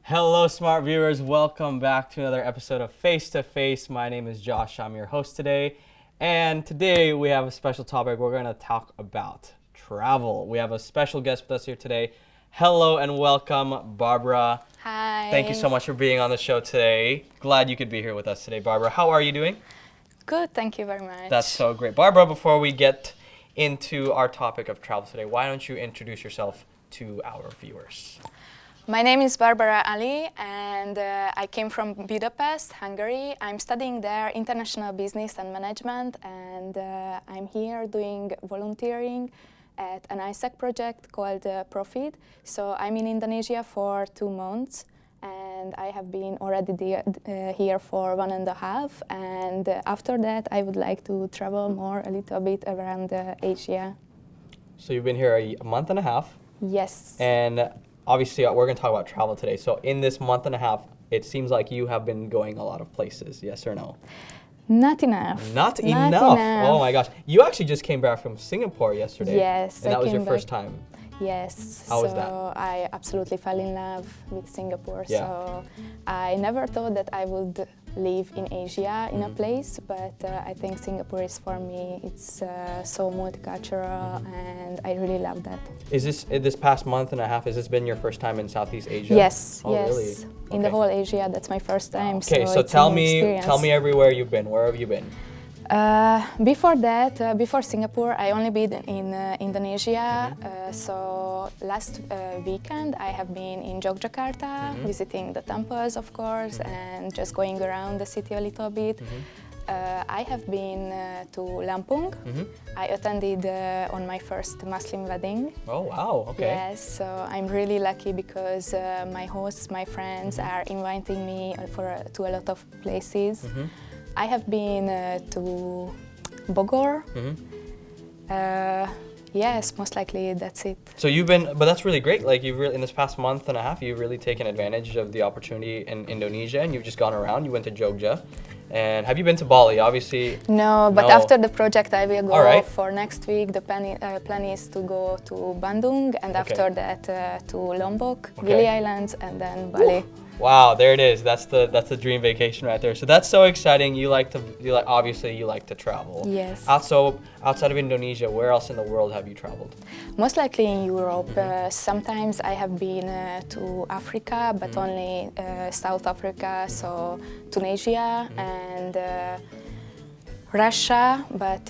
Hello, smart viewers. Welcome back to another episode of Face to Face. My name is Josh. I'm your host today. And today we have a special topic. We're going to talk about travel. We have a special guest with us here today. Hello and welcome, Barbara. Hi. Thank you so much for being on the show today. Glad you could be here with us today, Barbara. How are you doing? Good, thank you very much. That's so great. Barbara, before we get into our topic of travel today, why don't you introduce yourself to our viewers? My name is Barbara Ali and I came from Budapest, Hungary. I'm studying there international business and management, and I'm here doing volunteering at an ISAC project called Profit. So I'm in Indonesia for 2 months and I have been already here for 1.5, and after that I would like to travel more a little bit around Asia. So you've been here a month and a half. Yes. And obviously, we're going to talk about travel today. So in this month and a half, it seems like you have been going a lot of places, yes or no? Not enough. Not enough. Oh my gosh. You actually just came back from Singapore yesterday. Yes. And that was your first time. Yes. How was that? So I absolutely fell in love with Singapore. Yeah. So I never thought that I would live in Asia in a place, but I think Singapore is for me. It's so multicultural and I really love that. Is this past month and a half, has this been your first time in Southeast Asia? Yes. Oh, yes. really? In the whole Asia, that's my first time. Okay, so it's tell an me experience. everywhere you've been. Where have you been? Before that, before Singapore, I only been in Indonesia. So last weekend I have been in Yogyakarta, visiting the temples, of course, and just going around the city a little bit. I have been to Lampung. I attended on my first Muslim wedding. Oh, wow. Okay. Yes, so I'm really lucky because my hosts, my friends are inviting me to a lot of places. I have been to Bogor. Yes, most likely that's it. So you've been, but that's really great. Like you've really, in this past month and a half, you've really taken advantage of the opportunity in Indonesia, and you've just gone around. You went to Jogja, and have you been to Bali? Obviously. No, but after the project, I will go for next week. The plan is to go to Bandung, and after that to Lombok, Gili Islands, and then Bali. Wow, there it is. That's the dream vacation right there. So that's so exciting. Obviously you like to travel. Yes. Outside of Indonesia, where else in the world have you traveled? Most likely in Europe. Sometimes I have been to Africa, but only South Africa, so Tunisia and Russia, but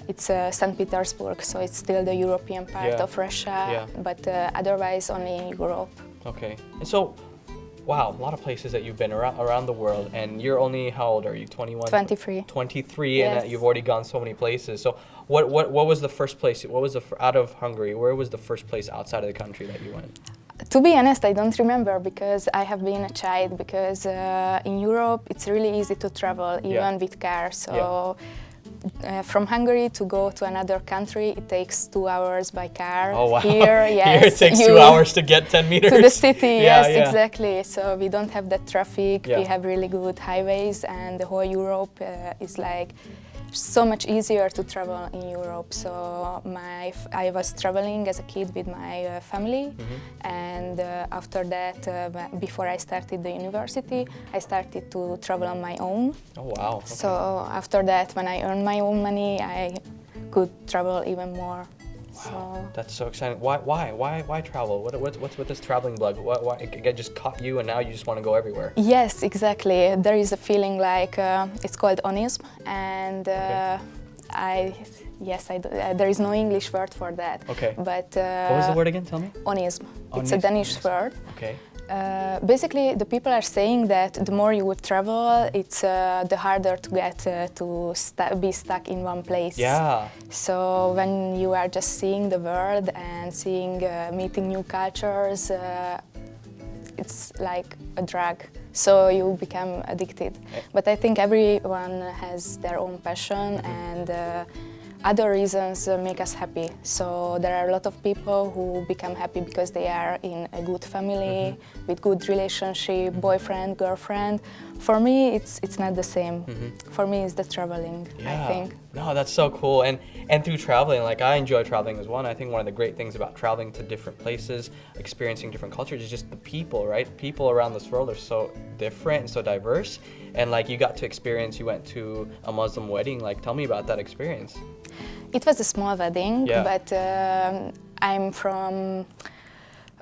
it's St. Petersburg, so it's still the European part of Russia, but otherwise only in Europe. Okay. And so, wow, a lot of places that you've been around the world, and you're only, how old are you, 21? 23. 23, yes. And you've already gone so many places. So what was the first place, out of Hungary, where was the first place outside of the country that you went? To be honest, I don't remember because I have been a child, because in Europe it's really easy to travel, even with car. So from Hungary to go to another country, it takes 2 hours by car. Oh, wow. Here, yes, Here it takes 2 hours to get 10 meters. To the city, yes, yeah. exactly. So we don't have that traffic. We have really good highways, and the whole Europe is like so much easier to travel in Europe. So I was traveling as a kid with my family, and after that, before I started the university, I started to travel on my own. Oh wow! Okay. So after that, when I earned my own money, I could travel even more. Wow, so that's so exciting. Why travel? What's with this traveling bug? Why it just caught you and now you just want to go everywhere? Yes, exactly. There is a feeling like it's called onism, and there is no English word for that. Okay. But what was the word again? Tell me. Onism. It's a Danish word. Okay. Basically, the people are saying that the more you would travel, it's the harder to get to be stuck in one place. Yeah. So when you are just seeing the world and meeting new cultures, it's like a drug. So you become addicted. But I think everyone has their own passion, and other reasons make us happy. So there are a lot of people who become happy because they are in a good family, with good relationship, boyfriend, girlfriend. For me, it's not the same. For me, it's the traveling, I think. No, that's so cool. And through traveling, like I enjoy traveling as well. And I think one of the great things about traveling to different places, experiencing different cultures, is just the people, right? People around this world are so different and so diverse. And like you got to experience, you went to a Muslim wedding. Like, tell me about that experience. It was a small wedding, but I'm from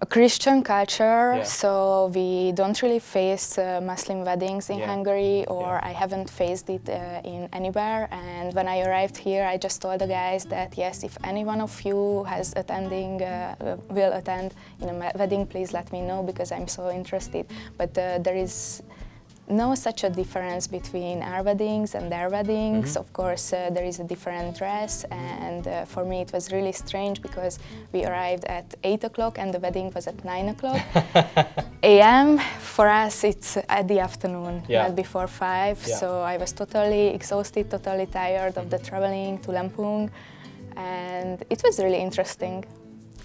a Christian culture, so we don't really face Muslim weddings in Hungary, or I haven't faced it in anywhere. And when I arrived here, I just told the guys that yes, if any one of you has will attend in a wedding, please let me know because I'm so interested. But there is no such a difference between our weddings and their weddings. Of course, there is a different dress, and for me it was really strange because we arrived at 8 o'clock and the wedding was at 9 o'clock a.m. For us, it's at the afternoon, not before 5. So I was totally exhausted, totally tired of the traveling to Lampung, and it was really interesting.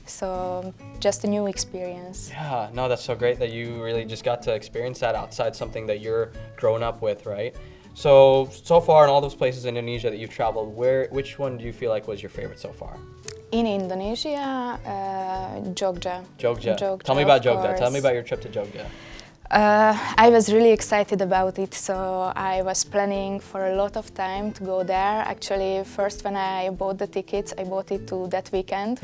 So just a new experience. Yeah, no, that's so great that you really just got to experience that outside something that you're grown up with, right? So far in all those places in Indonesia that you've traveled, which one do you feel like was your favorite so far? In Indonesia, Jogja. Jogja. Tell me about Jogja. Tell me about your trip to Jogja. I was really excited about it, so I was planning for a lot of time to go there. Actually, first when I bought the tickets, I bought it to that weekend.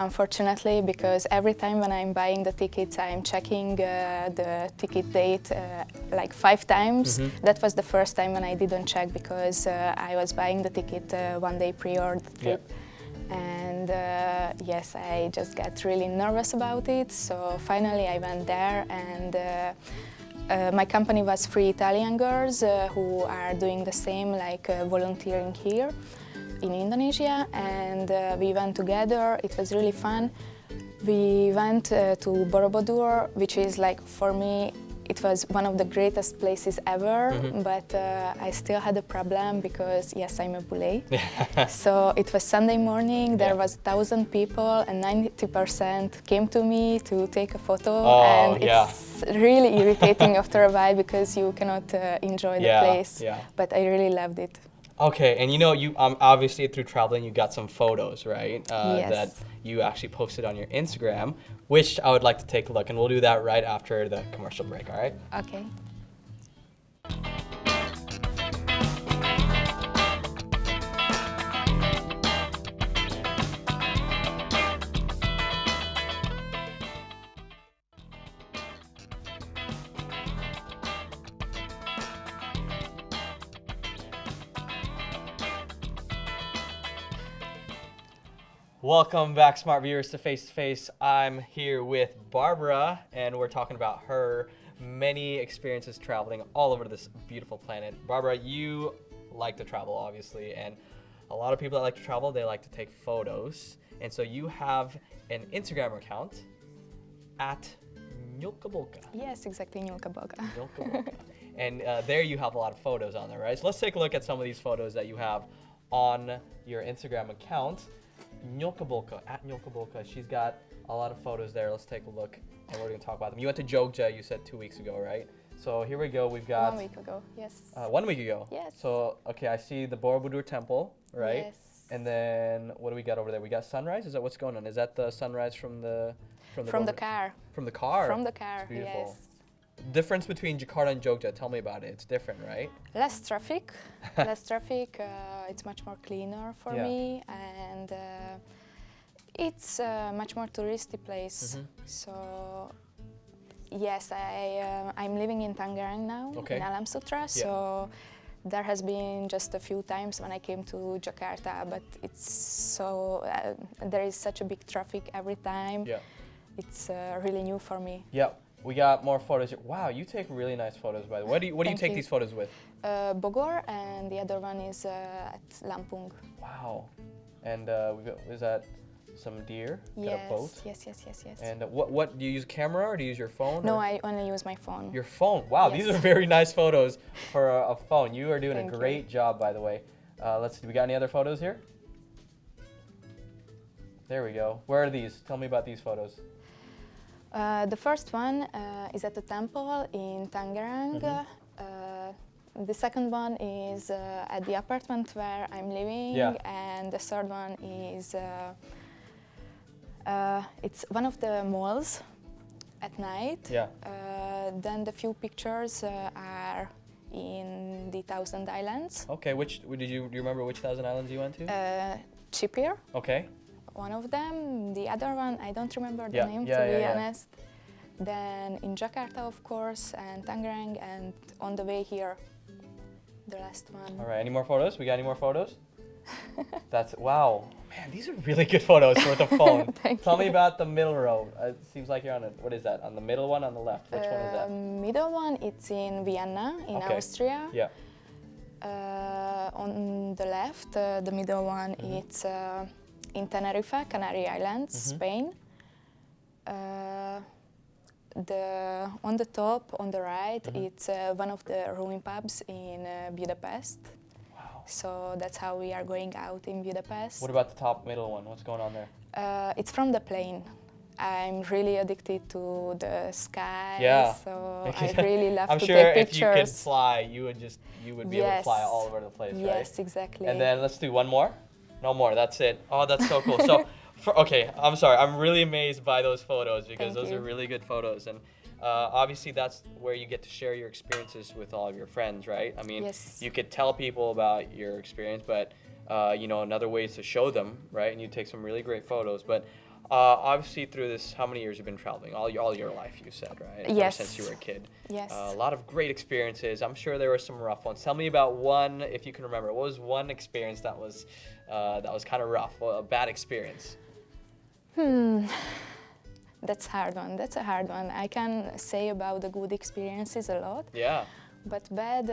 Unfortunately, because every time when I'm buying the tickets, I'm checking the ticket date like 5 times. That was the first time when I didn't check because I was buying the ticket one day prior to the trip. And yes, I just got really nervous about it. So finally I went there, and my company was 3 Italian girls who are doing the same, like volunteering here in Indonesia, and we went together. It was really fun. We went to Borobudur, which is like, for me, it was one of the greatest places ever, but I still had a problem because, yes, I'm a bule. So it was Sunday morning, there was 1,000 people and 90% came to me to take a photo, and it's really irritating after a while because you cannot enjoy the place, but I really loved it. Okay, and you know, you obviously through traveling you got some photos, right? Yes. That you actually posted on your Instagram, which I would like to take a look, and we'll do that right after the commercial break, all right? Okay. Welcome back, smart viewers, to Face to Face. I'm here with Barbara, and we're talking about her many experiences traveling all over this beautiful planet. Barbara, you like to travel, obviously, and a lot of people that like to travel, they like to take photos. And so you have an Instagram account at Nyolkabolka. Yes, exactly, Nyolkabolka. And there you have a lot of photos on there, right? So let's take a look at some of these photos that you have on your Instagram account. Nyolkabolka, at Nyolkabolka. She's got a lot of photos there. Let's take a look, and we're going to talk about them. You went to Jogja, you said 2 weeks ago, right? So here we go. We've got 1 week ago, yes. 1 week ago? Yes. So, okay, I see the Borobudur temple, right? Yes. And then what do we got over there? We got sunrise? Is that what's going on? Is that the sunrise from the car? From the car? From the car, it's beautiful. yes. Difference between Jakarta and Jogja, tell me about it. It's different, right? Less traffic. It's much more cleaner for me, and it's a much more touristy place. So yes, I'm living in Tangerang now, in Alam Sutra. So there has been just a few times when I came to Jakarta, but it's so there is such a big traffic every time. It's really new for me. We got more photos here. Wow, you take really nice photos, by the way. What do you take these photos with? Bogor, and the other one is at Lampung. Wow. And is that some deer? Yes. And what do you use, camera or do you use your phone? No, I only use my phone. Your phone? Wow, these are very nice photos for a phone. You are doing a great job, by the way. Let's see, we got any other photos here? There we go. Where are these? Tell me about these photos. The first one is at the temple in Tangerang. The second one is at the apartment where I'm living, Yeah. and the third one is it's one of the malls at night. Yeah. Then the few pictures are in the Thousand Islands. Okay, do you remember which Thousand Islands you went to? Chipir, Okay. one of them. The other one, I don't remember the Yeah, name, yeah, to be yeah. honest. Then in Jakarta, of course, and Tangerang, and on the way here, the last one. All right, any more photos? We got any more photos? That's, wow. Man, these are really good photos for the phone. Thank Tell me you. about the middle row. It seems like you're on what is that? On the middle one, on the left? Which one is that? Middle one, it's in Vienna, in Okay. Austria. Yeah. On the left, the middle one, it's in Tenerife, Canary Islands, Spain. On the top, on the right, it's one of the ruin pubs in Budapest. Wow. So that's how we are going out in Budapest. What about the top middle one? What's going on there? It's from the plane. I'm really addicted to the sky, Yeah. so I really love I'm to sure take if you could pictures. fly, you would be able to fly Yes. all over the place, right? Yes, exactly. And then let's do one more. No more. That's it. Oh, that's so cool. So, okay, I'm sorry. I'm really amazed by those photos because Thank those you. are really good photos, and obviously that's where you get to share your experiences with all of your friends, right? I mean, Yes. you could tell people about your experience, but another way is to show them, right? And you take some really great photos, but. Obviously, through this, how many years you've been traveling? All your life, you said, right? Ever Yes. since you were a kid. Yes. A lot of great experiences. I'm sure there were some rough ones. Tell me about one, if you can remember. What was one experience that was kind of rough, a bad experience? That's hard one. That's a hard one. I can say about the good experiences a lot, Yeah. but bad.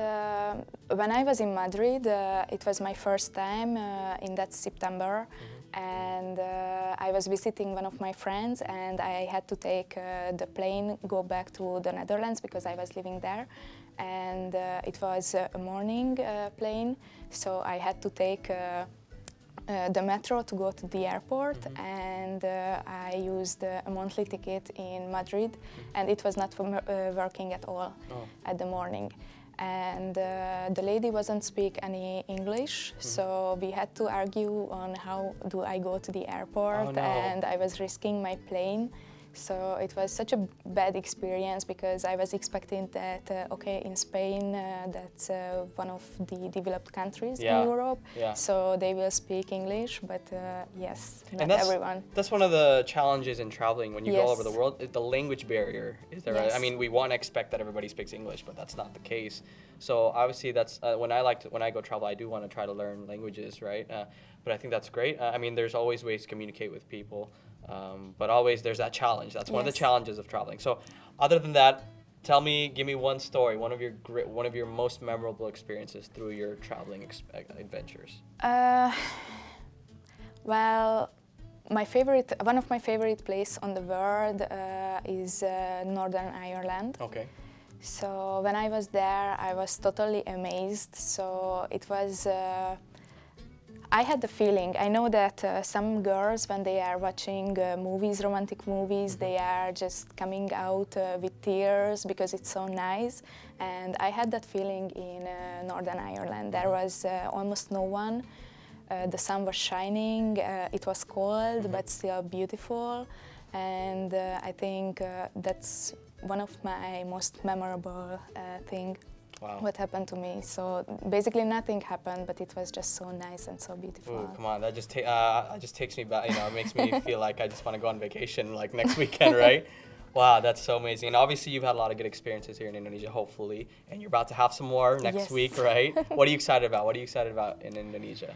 When I was in Madrid, it was my first time in that September, and I was visiting one of my friends, and I had to take the plane, go back to the Netherlands because I was living there, and it was a morning plane, so I had to take. The metro to go to the airport, and I used a monthly ticket in Madrid, and it was not working at all at the morning. And the lady wasn't speak any English, so we had to argue on how do I go to the airport, Oh, no. and I was risking my plane. So it was such a bad experience because I was expecting that, okay, in Spain, that's one of the developed countries Yeah. in Europe, Yeah. so they will speak English, but yes, not And that's everyone. That's one of the challenges in traveling when you go all Yes. over the world. The language barrier is there. Right? I Yes. mean, we want to expect that everybody speaks English, but that's not the case. So obviously, that's when I go travel, I do want to try to learn languages, right? But I think that's great. I mean, there's always ways to communicate with people, but always there's that challenge. That's one of the Yes. challenges of traveling. So, other than that, give me one story, one of your most memorable experiences through your traveling adventures. Well, one of my favorite place on the world is Northern Ireland. Okay. So when I was there, I was totally amazed. So it was, I had the feeling, I know that some girls, when they are watching movies, romantic movies, they are just coming out with tears because it's so nice. And I had that feeling in Northern Ireland. There was almost no one. The sun was shining, it was cold, but still beautiful. And I think that's one of my most memorable thing. Wow. What happened to me. So basically nothing happened, but it was just so nice and so beautiful. Ooh, come on, that just takes me back. It makes me feel like I just want to go on vacation like next weekend, right? Wow, that's so amazing. And obviously you've had a lot of good experiences here in Indonesia, hopefully, and you're about to have some more next Yes. week, right? What are you excited about? What are you excited about in Indonesia?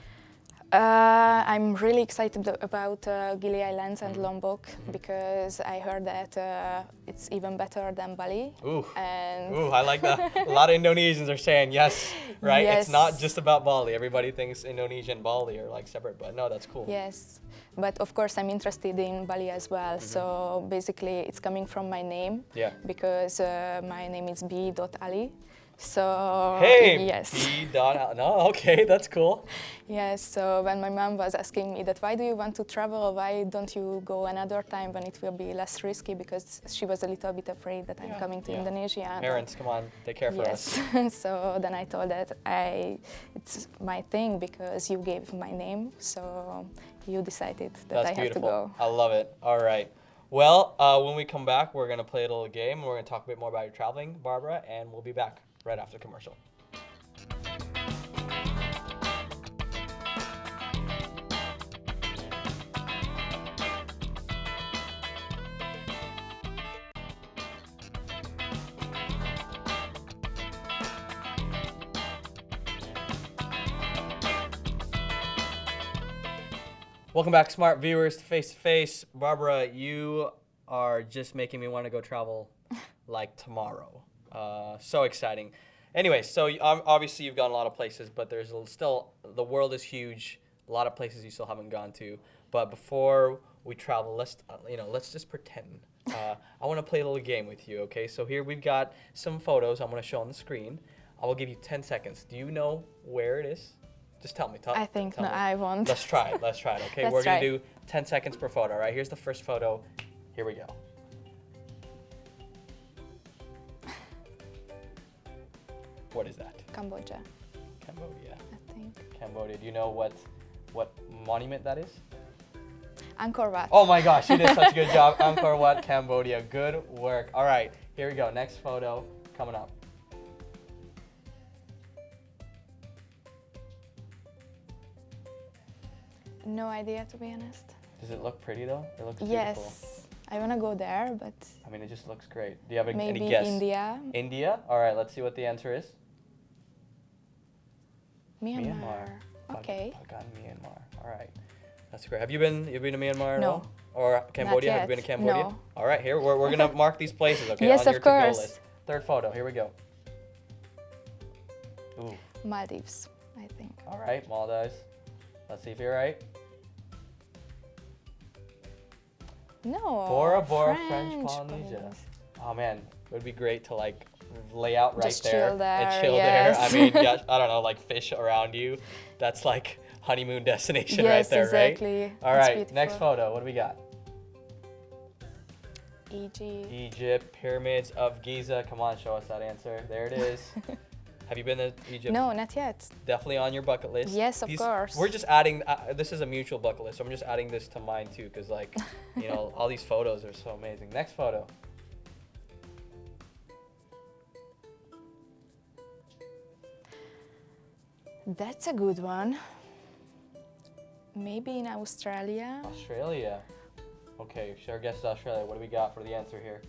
I'm really excited about Gili Islands and Lombok because I heard that it's even better than Bali. Ooh, And ooh, I like that. A lot of Indonesians are saying yes, right? It's Yes. not just about Bali. Everybody thinks Indonesia and Bali are like separate, but no, that's cool. yes, but of course I'm interested in Bali as well. So basically it's coming from my name Yeah. because my name is B.Ali. So Hey, yes. P. Dot. No, okay, that's cool. Yes, so when my mom was asking me that why do you want to travel, why don't you go another time when it will be less risky, because she was a little bit afraid that I'm coming to Indonesia. but- Parents, come on, take care for us. Yes, so then I told that it's my thing because you gave my name, so you decided that That's I have to beautiful. go. I love it. All right. Well, when we come back, we're gonna play a little game. We're gonna talk a bit more about your traveling, Barbara, and we'll be back right after commercial. Welcome back, smart viewers, to Face to Face. Barbara, you are just making me want to go travel like tomorrow. So exciting. Anyway, so obviously you've gone a lot of places, but there's still, the world is huge. A lot of places you still haven't gone to. But before we travel, let's just pretend. I want to play a little game with you, okay? So here we've got some photos I'm going to show on the screen. I will give you 10 seconds. Do you know where it is? Just tell me. I think tell no, me. I won't. Let's try it. Let's try it. Okay, Let's we're gonna try. do 10 seconds per photo. All right, here's the first photo. Here we go. What is that? Cambodia, Cambodia. I think. Cambodia. Do you know what monument that is? Angkor Wat. Oh my gosh, you did such a good job. Angkor Wat, Cambodia. Good work. All right, here we go. Next photo coming up. No idea, to be honest. Does it look pretty though? It looks Yes, beautiful. I wanna go there, but I mean, it just looks great. Do you have any maybe guess? India. India? All right, let's see what the answer is. Myanmar. Okay. Pagan, Myanmar. All right, that's great. Have you been to Myanmar at No. all? Or Cambodia? Have you been to yet. Cambodia? No. All right, here we're gonna mark these places. Okay, Yes, on your of to-go course. list. Third photo. Here we go. Ooh. Maldives, I think. All right, Maldives. Let's see if you're right. No. Bora Bora, French Polynesia. Polynesia. Oh man, it would be great to like lay out right Just there chill there, and chill yes. there. I mean, gosh, I don't know, like fish around you. That's like honeymoon destination right Yes, there, exactly. right? All It's right, beautiful. next photo. What do we got? Egypt. Egypt, pyramids of Giza. Come on, show us that answer. There it is. Have you been to Egypt? No, not yet. Definitely on your bucket list. Yes, of course. We're just adding. This is a mutual bucket list, so I'm just adding this to mine too, because like, you know, all these photos are so amazing. Next photo. That's a good one. Maybe in Australia. Australia. Okay, sure. Guess it's Australia. What do we got for the answer here?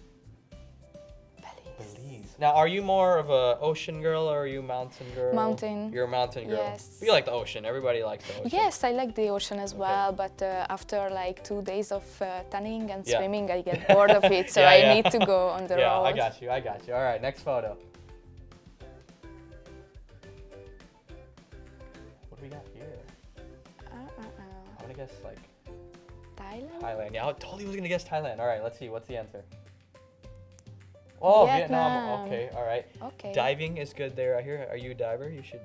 Belize. Now, are you more of a ocean girl or are you mountain girl? Mountain. You're a mountain girl. Yes. You like the ocean. Everybody likes the ocean. Yes, I like the ocean as Okay. well, but after like 2 days of tanning and Yeah. swimming, I get bored of it, so Yeah, I yeah. need to go on the Yeah, road. I got you. I got you. All right, next photo. What do we got here? I'm gonna guess like Thailand? Thailand. Yeah, I totally was gonna guess Thailand. All right, let's see. What's the answer? Oh, Vietnam. Vietnam. Okay, all right. Okay. Diving is good there. I hear. Are you a diver? You should.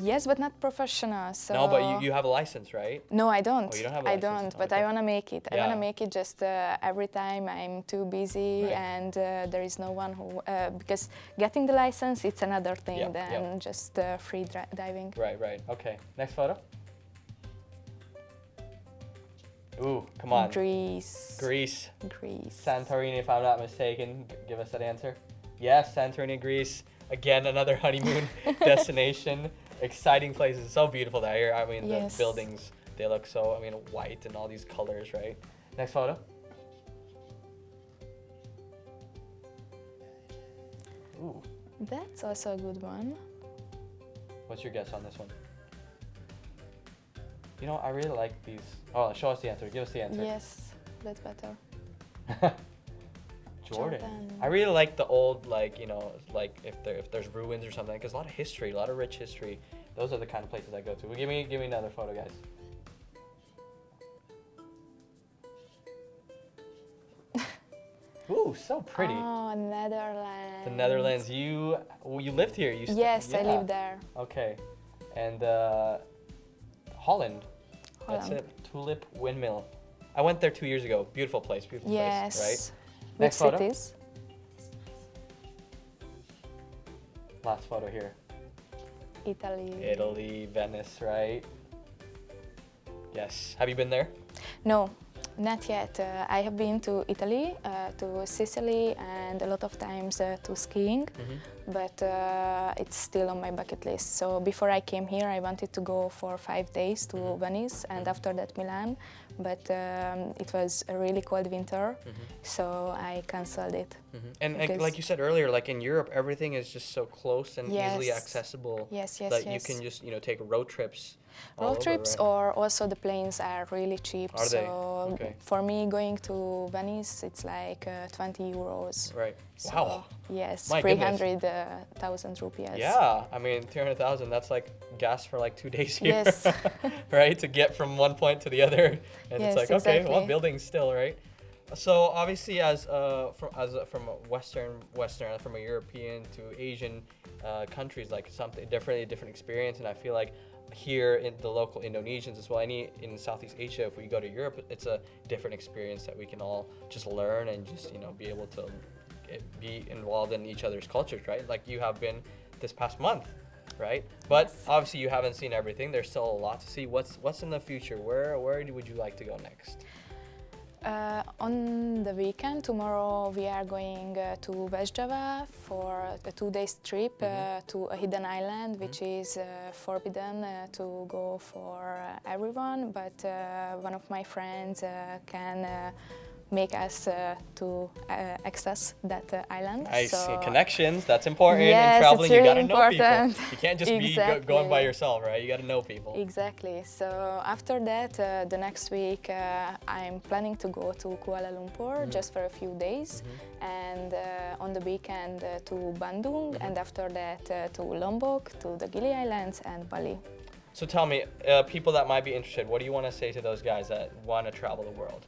Yes, but not professional. So No, but you have a license, right? No, I don't. Oh, you don't have a I license? don't, but Okay. I want to make it. I Yeah. want to make it just every time I'm too busy Right. and there is no one who, because getting the license, it's another thing Yeah, than yeah. just free diving. Right, right. Okay. Next photo. Ooh, come on. Greece. Greece. Greece. Santorini, if I'm not mistaken. Give us that answer. Yes, Santorini, Greece. Again, another honeymoon destination. Exciting places. It's so beautiful there. Here. I mean, Yes. the buildings, they look so, I mean, white and all these colors, right? Next photo. Ooh, That's also a good one. what's your guess on this one? You know, I really like these. Oh, show us the answer. Give us the answer. Yes, that's better. Jordan. Jordan. I really like the old, like, you know, like if there's ruins or something, because a lot of history, a lot of rich history. Those are the kind of places I go to. Well, give me another photo, guys. Ooh, so pretty. Oh, Netherlands. The Netherlands. You lived here. Yes, I yeah. live there. Okay. And Holland. That's Holland. it. Tulip Windmill. I went there 2 years ago. Beautiful place. Beautiful Yes. place. Right. Which Next photo. cities? Last photo here. Italy. Italy, Venice, right? Yes. Have you been there? No, not yet. I have been to Italy, to Sicily, and a lot of times to skiing, but it's still on my bucket list. So before I came here, I wanted to go for 5 days to Venice and after that Milan, but it was a really cold winter, so I cancelled it. And like you said earlier, like in Europe, everything is just so close and easily Yes. accessible Yes, that yes, you yes. can just take road trips. all Road over, trips right? or also the planes are really cheap. Are they? So Okay. for me, going to Venice, it's like 20 euros. Right. So, Wow. yes, My goodness. 300,000 rupees. Yeah, I mean 300,000. That's like gas for like 2 days here, Yes. right? To get from one point to the other, and Yes, it's like okay, well, exactly. buildings still, right? So obviously, from a Western from a European to Asian countries, like something different experience, and I feel like here in the local Indonesians as well, in Southeast Asia, if we go to Europe, it's a different experience that we can all just learn and just be able to be involved in each other's cultures, right? Like you have been this past month, right? But obviously you haven't seen everything. There's still a lot to see. What's in the future? Where would you like to go next? On the weekend, tomorrow we are going to West Java for a 2 days trip to a hidden island, which is forbidden to go for everyone, but one of my friends can make us to access that island. I see connections. That's important. Yes, in traveling, it's you gotta really know important. people. You can't just be going by yourself, right? You gotta know people. Exactly. So after that, the next week, I'm planning to go to Kuala Lumpur just for a few days, and on the weekend to Bandung, and after that to Lombok, to the Gili Islands and Bali. So tell me, people that might be interested, what do you want to say to those guys that want to travel the world?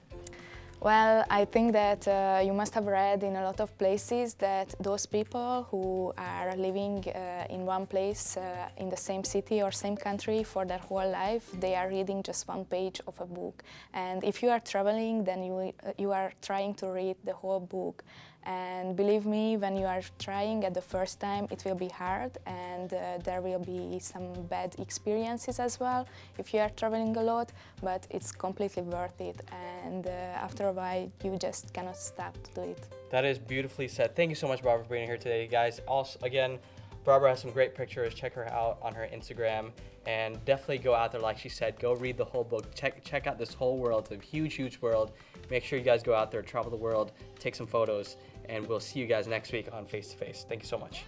Well, I think that you must have read in a lot of places that those people who are living in one place in the same city or same country for their whole life, they are reading just one page of a book. And if you are traveling, then you are trying to read the whole book. And believe me, when you are trying at the first time, it will be hard and there will be some bad experiences as well if you are traveling a lot, but it's completely worth it. And after a while, you just cannot stop to do it. That is beautifully said. Thank you so much, Barbara, for being here today, guys. Also, again, Barbara has some great pictures. Check her out on her Instagram, and definitely go out there, like she said. Go read the whole book. Check out this whole world. It's a huge, huge world. Make sure you guys go out there, travel the world, take some photos, and we'll see you guys next week on Face to Face. Thank you so much.